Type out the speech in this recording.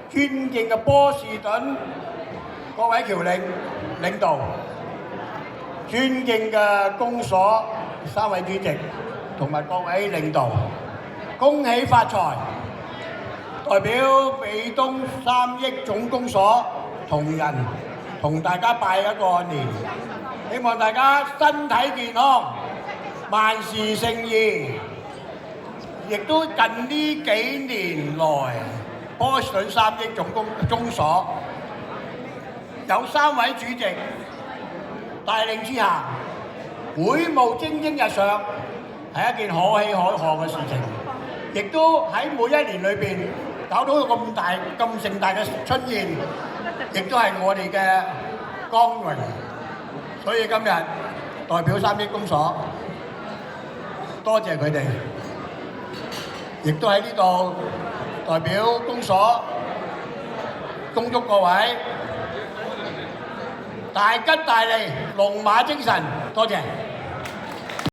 尊敬嘅波士頓各位僑領領導，尊敬嘅公所3位主席同埋各位領導，恭喜發財！代表美東3億總公所同仁同大家拜一個年，希望大家身體健康，萬事勝意。亦都近呢幾年來，波士頓3億總公所有3位主席帶領之下，會務蒸蒸日上，係一件可喜可賀嘅事情。亦都喺每一年裏邊搞到咁大咁盛大嘅春宴，亦都係我哋嘅光榮。所以今日代表3億公所，多謝佢哋。亦都喺呢度代表公所恭祝各位大吉大利，龍馬精神，多謝。